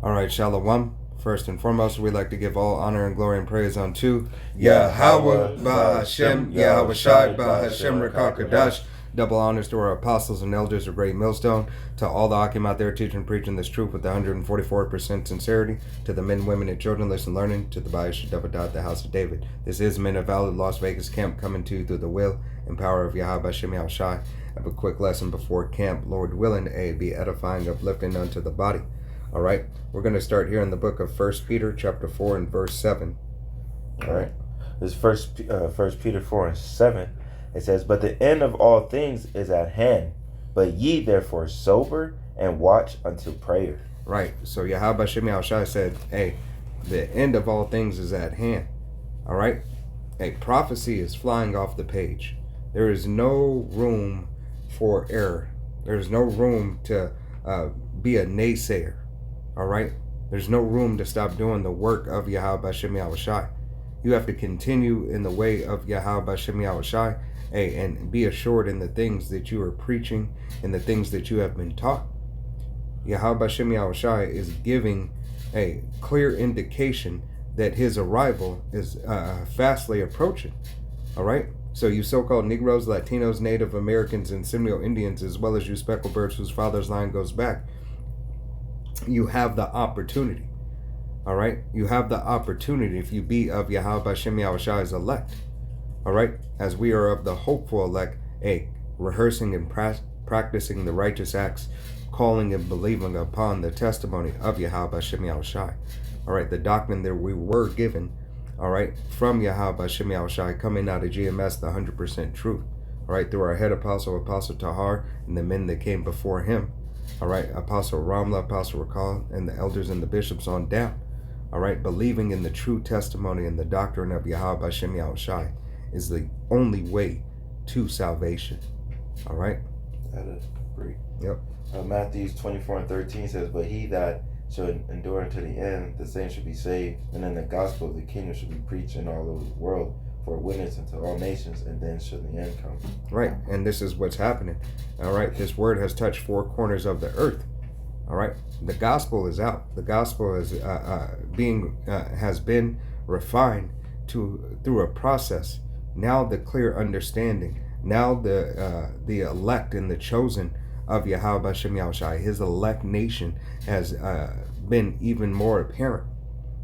All right, Shalom. First and foremost, we'd like to give all honor and glory and praise unto Yahweh, Bahashem, Yahweh Shai, Bahashem, Rakakadash. Double honors to our apostles and elders of Great Millstone, to all the Akim out there teaching and preaching this truth with 144% sincerity, to the men, women, and children listen learning, to the Ba'ish Dabadat, the house of David. This is Men of Valor Las Vegas camp coming to you through the will and power of Yahweh Shem Yahweh Shai. I have a quick lesson before camp, Lord willing, be edifying, uplifting unto the body. All right, we're going to start here in the book of 1 Peter chapter 4 and verse 7. All right. This first Peter 4 and 7. It says, "But the end of all things is at hand. But ye therefore sober and watch until prayer." Right. So Yahweh Shem Yahweh Shai said, hey, the end of all things is at hand. All right. A prophecy is flying off the page. There is no room for error. There's no room to be a naysayer. All right. There's no room to stop doing the work of Yahweh Shem Yahweh Shai. You have to continue in the way of Yahweh Shem Yahweh Shai, and be assured in the things that you are preaching and the things that you have been taught. Yahweh Shem Yahweh Shai is giving a clear indication that his arrival is fastly approaching. All right. So you so-called Negroes, Latinos, Native Americans, and Seminole Indians, as well as you speckled birds whose father's line goes back, you have the opportunity. All right. You have the opportunity if you be of Yahweh Shem Yahweh Shai's elect. All right. As we are of the hopeful elect, rehearsing and practicing the righteous acts, calling and believing upon the testimony of Yahweh Shem Yahweh Shai. All right. The doctrine that we were given, all right, from Yahweh Shem Yahweh Shai, coming out of GMS, the 100% truth. All right. Through our head apostle, Apostle Tahar, and the men that came before him. All right, Apostle Ramla, Apostle Rakal, and the elders and the bishops on down. All right, believing in the true testimony and the doctrine of Yahweh Shem Yahweh Shai is the only way to salvation. All right. That is great. Yep. Matthew 24 and 13 says, "But he that shall endure unto the end, the same shall be saved. And then the gospel of the kingdom shall be preached in all over the world for a witness unto all nations, and then shall the end come." Right, and this is what's happening. All right, this word has touched four corners of the earth. All right, the gospel is out. The gospel is has been refined through a process. Now the clear understanding. Now the elect and the chosen of Yahweh Shem Yahweh Shai, his elect nation, has been even more apparent.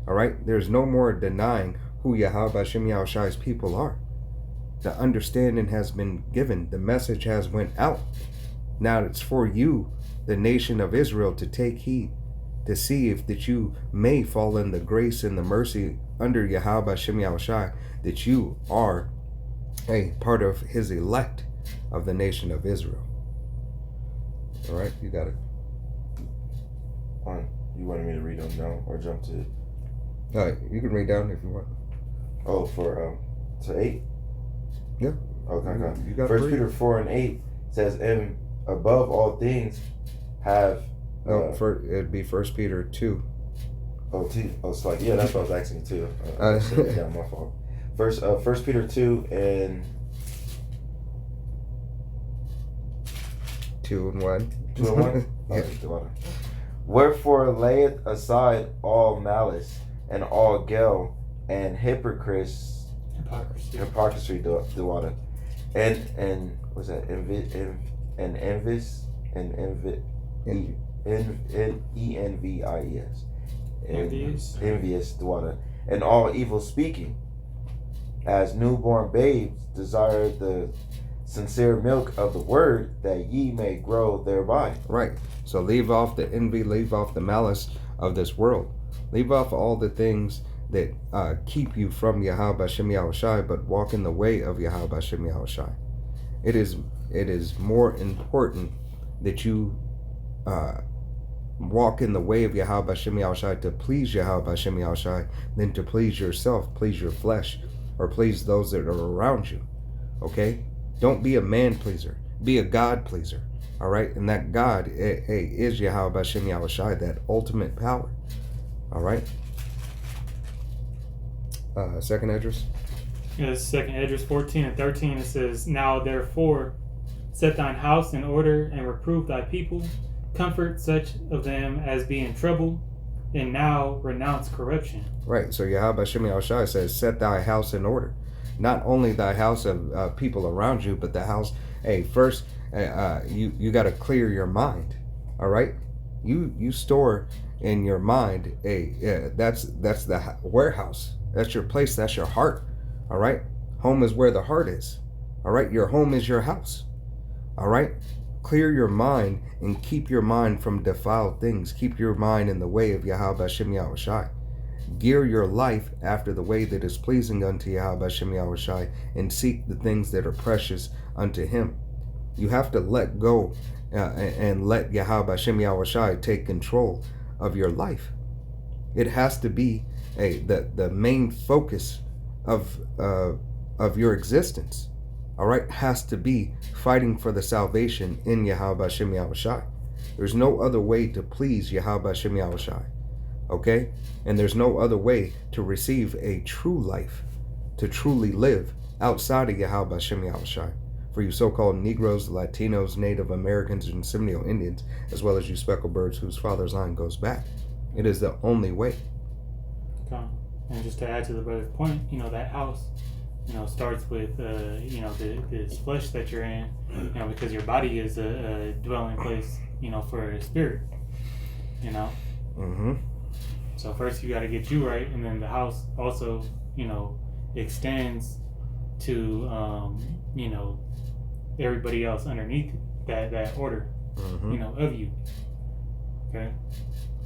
All right, there's no more denying who Yahweh Shem Yahweh Shai's people are. The understanding has been given. The message has went out. Now it's for you, the nation of Israel, to take heed, to see if that you may fall in the grace and the mercy under Yahweh Shem Yahweh Shai, that you are a part of his elect of the nation of Israel. All right, you got it. You wanted me to read them down or jump to? You can read down if you want. Oh, to 8? Yeah. Okay. You got 1 Peter 4 and 8 says, "And above all things have..." It'd be 1 Peter 2. It's like, yeah, that's what I was asking too. Yeah, my fault. First Peter 2 and 2 and 1. 2 and 1? Yeah. "Wherefore layeth aside all malice and all guile and hypocrisy, Dewada, and what's that? Envious, Dewada, and all evil speaking, as newborn babes desire the sincere milk of the word, that ye may grow thereby." Right. So leave off the envy, leave off the malice of this world. Leave off all the things that keep you from Yahweh Shem Yahweh Shai, but walk in the way of Yahweh Shem Yahweh Shai. It is more important that you walk in the way of Yahweh Shem Yahweh Shai to please Yahweh Shem Yahweh Shai than to please yourself, please your flesh, or please those that are around you. Okay? Don't be a man pleaser. Be a God pleaser. All right? And that God is Yahweh Shem Yahweh Shai, that ultimate power. All right? Second address. Yes, second Esdras 14 and 13, it says, "Now therefore set thine house in order and reprove thy people, comfort such of them as be in trouble, and now renounce corruption. Right. So Yahweh Shem Yahushua says, set thy house in order. Not only thy house of people around you, but the house. Hey, first, you got to clear your mind. All right. You store in your mind. That's the warehouse. That's your place. That's your heart. All right. Home is where the heart is. All right. Your home is your house. All right. Clear your mind and keep your mind from defiled things. Keep your mind in the way of Yahweh Shem Yahushua. Gear your life after the way that is pleasing unto Yahweh Shem Yahushua, and seek the things that are precious unto Him. You have to let go and let Yahweh Shem Yahushua take control of your life. It has to be the main focus of your existence. All right, has to be fighting for the salvation in Yahweh Shem Yahushua. There's no other way to please Yahweh Shem Yahushua. Okay? And there's no other way to receive a true life, to truly live outside of Yahweh Shem Yahushua. For you so-called Negroes, Latinos, Native Americans, and Seminole Indians, as well as you speckled birds whose father's line goes back. It is the only way. Okay. And just to add to the brother's point, that house, starts with, this flesh that you're in, because your body is a dwelling place, for a spirit, Mm-hmm. So first you got to get you right, and then the house also, extends to, everybody else underneath that order, Mm-hmm. of you. Okay.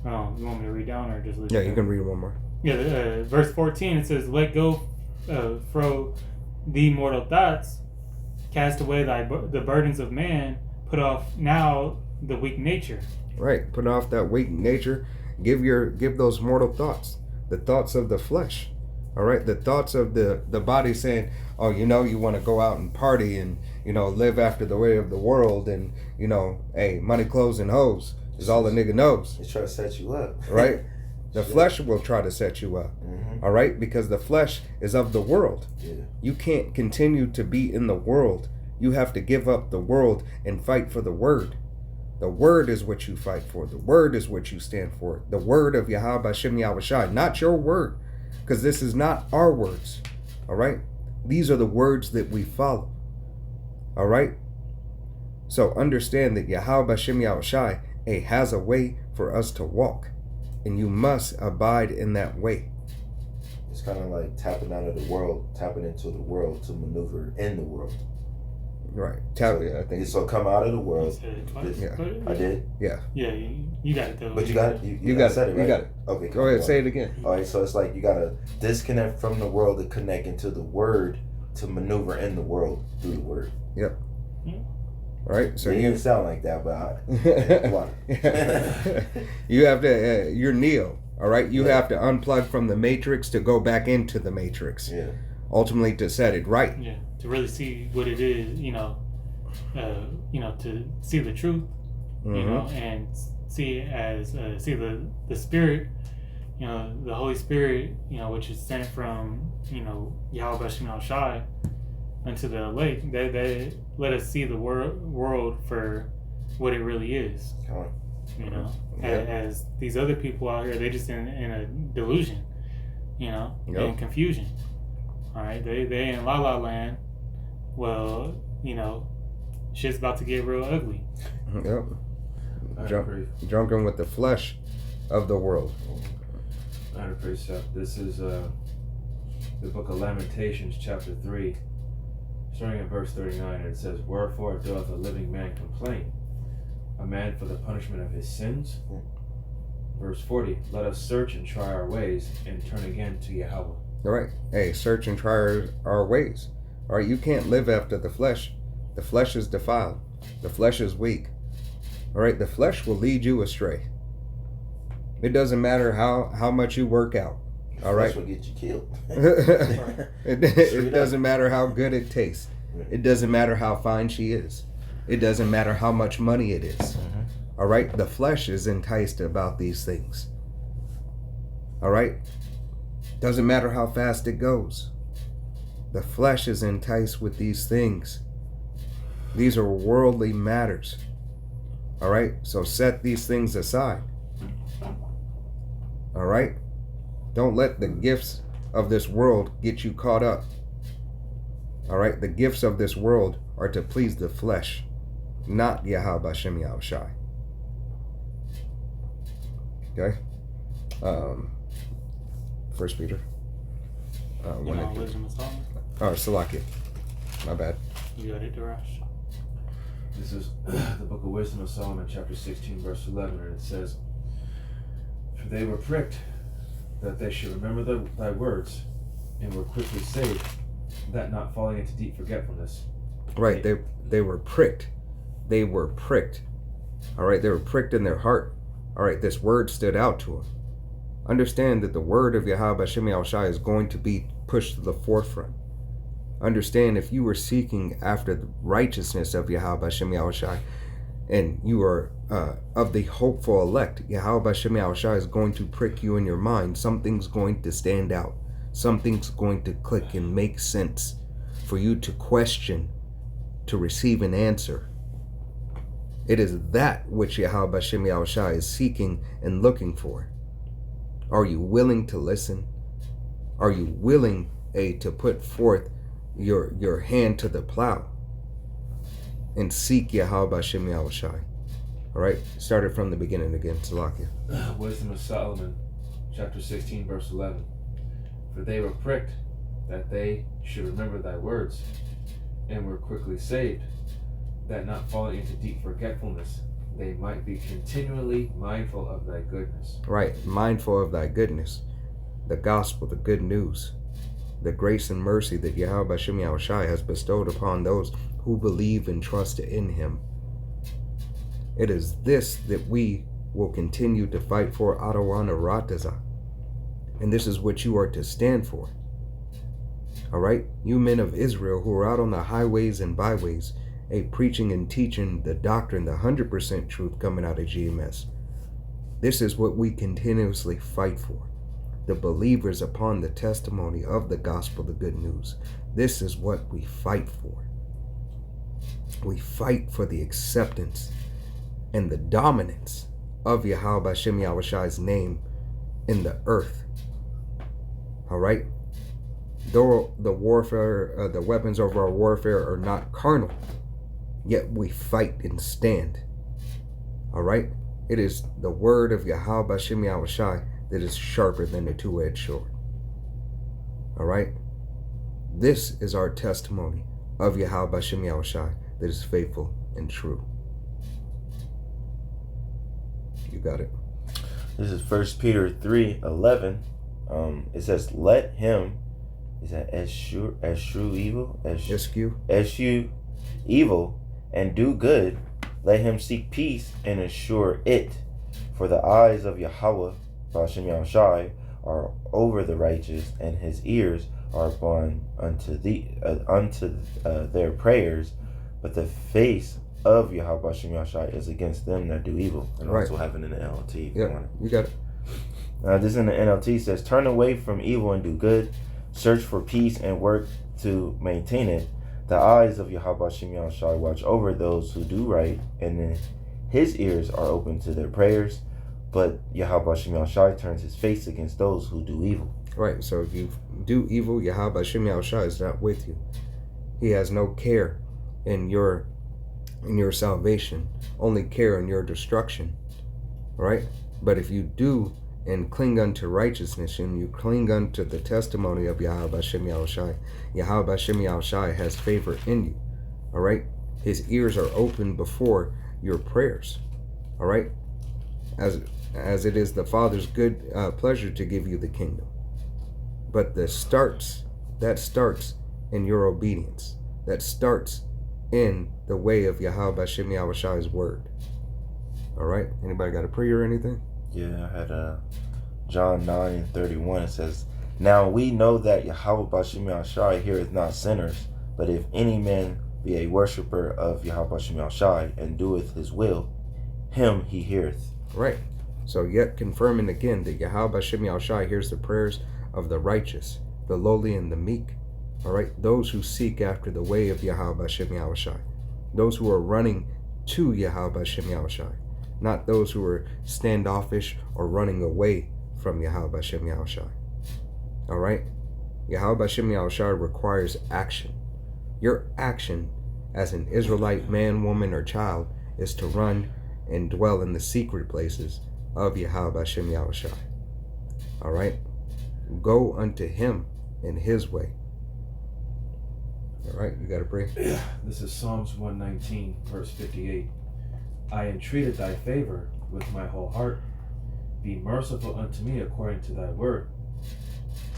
You want me to read down or just leave? Yeah, it you there? can read one more. Yeah, verse 14, it says, let go fro thee mortal thoughts, cast away the burdens of man, put off now the weak nature. Right. Put off that weak nature. Give those mortal thoughts, the thoughts of the flesh. All right, the thoughts of the body saying, oh, you want to go out and party and live after the way of the world, and hey, money, clothes, and hoes is all the nigga knows. It's trying to set you up. Right. The flesh will try to set you up. Mm-hmm. All right, because the flesh is of the world. Yeah. You can't continue to be in the world. You have to give up the world and fight for the word. The word is what you fight for. The word is what you stand for. The word of Yahweh Shem Yahushua, not your word, because this is not our words. All right, these are the words that we follow. All right, so understand that Yahweh Shem Yahushua has a way for us to walk, and you must abide in that way. It's kind of like tapping out of the world, tapping into the world to maneuver in the world. Right. I think So come out of the You world. said it twice. Yeah. I did. Yeah. Yeah, you got it though. But you got it. You got said it. it, right? You got it. Okay. Go ahead. Say it again. All right. So it's like you gotta disconnect from the world to connect into the word to maneuver in the world through the word. Yep. Yeah. Right. So It you didn't sound like that, but come on. you have to. You're Neo. All right. You have to unplug from the matrix to go back into the matrix. Yeah. Ultimately, to set it right. Yeah, to really see what it is, to see the truth, Mhm. and see the spirit, the Holy Spirit, which is sent from, Yahweh Shem Yahushua unto the lake. They let us see the world for what it really is. Come on. Yeah. As these other people out here, they just in a delusion, Yep. and confusion. All right, they in La La Land. Well, shit's about to get real ugly. Yep. I Jump. agree. Drunken with the flesh of the world. I agree, Seth. This is the book of Lamentations, chapter 3, starting at verse 39. And it says, wherefore doth a living man complain? A man for the punishment of his sins? Verse 40, let us search and try our ways and turn again to Yahweh. All right. Hey, search and try our ways. All right. You can't live after the flesh. The flesh is defiled. The flesh is weak. All right. The flesh will lead you astray. It doesn't matter how much you work out. All right. Flesh will get you killed. It doesn't matter how good it tastes. It doesn't matter how fine she is. It doesn't matter how much money it is. All right. The flesh is enticed about these things. All right. Doesn't matter how fast it goes. The flesh is enticed with these things. These are worldly matters. All right. So set these things aside. All right? Don't let the gifts of this world get you caught up. All right? The gifts of this world are to please the flesh, not Yahweh Hashem Yahushai. Okay? 1 Peter. Wisdom of Solomon. Oh, Salakia. My bad. You got it, Darash. This is the book of Wisdom of Solomon, chapter 16, verse 11, and it says, "For they were pricked, that they should remember thy words, and were quickly saved, that not falling into deep forgetfulness." Right, they were pricked. They were pricked. All right, they were pricked in their heart. All right, this word stood out to them. Understand that the word of Yahweh Hashem Yahushai is going to be pushed to the forefront. Understand, if you were seeking after the righteousness of Yahweh Hashem Yahushai, and you are of the hopeful elect, Yahweh Hashem Yahushai is going to prick you in your mind. Something's going to stand out. Something's going to click and make sense for you to question, to receive an answer. It is that which Yahweh Hashem Yahushai is seeking and looking for. Are you willing to listen? Are you willing to put forth your hand to the plow and seek Yahweh Hashem Yahushai? All right, started from the beginning again. Salakia. Wisdom of Solomon, chapter 16, verse 11. "For they were pricked, that they should remember thy words, and were quickly saved, that not falling into deep forgetfulness, they might be continually mindful of thy goodness." Right, mindful of thy goodness, the gospel, the good news, the grace and mercy that Yahweh Hashem Yahushai has bestowed upon those who believe and trust in him. It is this that we will continue to fight for, Adawan Arataza. And this is what you are to stand for. All right, you men of Israel who are out on the highways and byways, preaching and teaching the doctrine, the 100% truth coming out of GMS. This is what we continuously fight for. The believers upon the testimony of the gospel, the good news. This is what we fight for. We fight for the acceptance and the dominance of Yahweh Hashem Yahushai's name in the earth. All right? Though the warfare, the weapons of our warfare are not carnal, yet we fight and stand. All right? It is the word of Yahweh Hashem Yahushai that is sharper than a two-edged sword. All right? This is our testimony of Yahweh Hashem Yahushai that is faithful and true. You got it. This is 1 Peter 3:11. It says, "Let him," is that eschew evil? Eschew evil and do good. Let him seek peace and assure it. For the eyes of Yahweh Hashem Yahushai are over the righteous, and his ears are upon unto their prayers. But the face of Yahweh Hashem Yahushai is against them that do evil." And Right. also having in the NLT. Yeah, you got it. This in the NLT says, "Turn away from evil and do good. Search for peace and work to maintain it. The eyes of Yahweh Hashem Yahushai watch over those who do right, and then his ears are open to their prayers. But Yahweh Hashem Yahushai turns his face against those who do evil." Right, so if you do evil, Yahweh Hashem Yahushai is not with you. He has no care in your salvation, only care in your destruction. Right? But if you do and cling unto righteousness, and you cling unto the testimony of Yahweh Hashem Yahushai, Yahweh Hashem Yahushai has favor in you. All right? His ears are open before your prayers. All right? As it is the Father's good pleasure to give you the kingdom. But that starts in your obedience. That starts in the way of Yahweh Hashem Yahushai's word. All right? Anybody got a prayer or anything? Yeah, I had John 9:31. It says, "Now we know that Yahweh Hashem Yahushai heareth not sinners, but if any man be a worshipper of Yahweh Hashem Yahushai and doeth his will, him he heareth." Right. So yet confirming again that Yahweh Hashem Yahushai hears the prayers of the righteous, the lowly and the meek. All right. Those who seek after the way of Yahweh Hashem Yahushai. Those who are running to Yahweh Hashem Yahushai. Not those who are standoffish or running away from Yahweh Bashem Yahushai. All right? Yahweh Bashem Yahushai requires action. Your action as an Israelite man, woman, or child is to run and dwell in the secret places of Yahweh Bashem Yahushai. All right? Go unto him in his way. All right, you got to pray. Yeah, this is Psalms 119, verse 58. I entreated thy favor with my whole heart. Be merciful unto me according to thy word.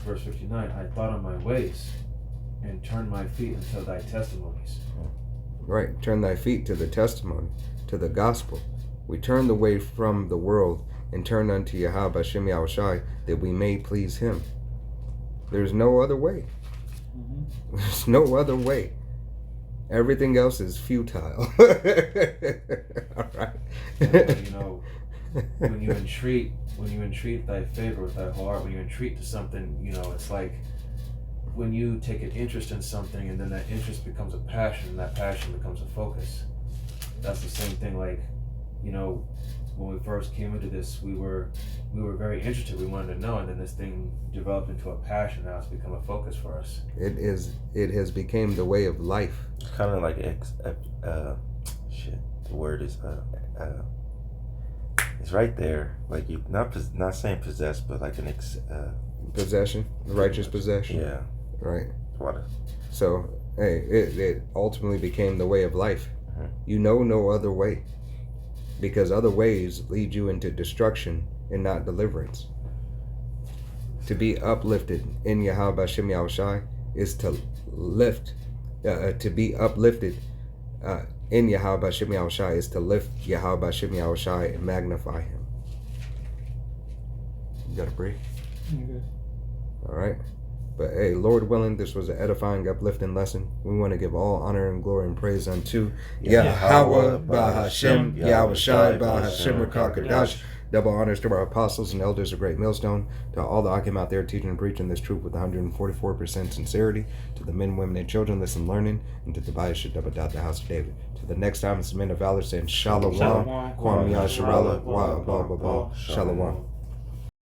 Verse 59, I thought on my ways and turned my feet unto thy testimonies. Right, turn thy feet to the testimony, to the gospel. We turned away from the world and turned unto Yahweh Bashem Yahushai that we may please him. There's no other way. There's no other way. Everything else is futile. All right. You know, when you entreat thy favor with thy whole heart, when you entreat to something, you know, it's like when you take an interest in something and then that interest becomes a passion and that passion becomes a focus. That's the same thing. Like, you know, when we first came into this, we were very interested. We wanted to know, and then this thing developed into a passion. Now it's become a focus for us. It has become the way of life. It's kind of like shit. The word is it's right there. Like you not saying possessed, but like an Possession, righteous possession. Yeah. Right. What? So hey, it ultimately became the way of life. You know no other way, because other ways lead you into destruction and not deliverance. To be uplifted in Yahweh Bashem Yahushai is to lift. To be uplifted in Yahweh Bashem Yahushai is to lift Yahweh Bashem Yahushai and magnify him. You gotta breathe. Okay. All right. But hey, Lord willing, this was an edifying, uplifting lesson. We want to give all honor and glory and praise unto Yahweh, Bahashem, Yahushai, Bahashem, Rakakadash. Double honors to our apostles and elders of Great Millstone, to all the Akim out there teaching and preaching this truth with 144% sincerity, to the men, women, and children listening, learning, and to the Bayashah Dabadat, the house of David. To the next time, it's the men of valor saying Shalom, Kwam Yasharala, Wa Ba Ba Ba, Shalom.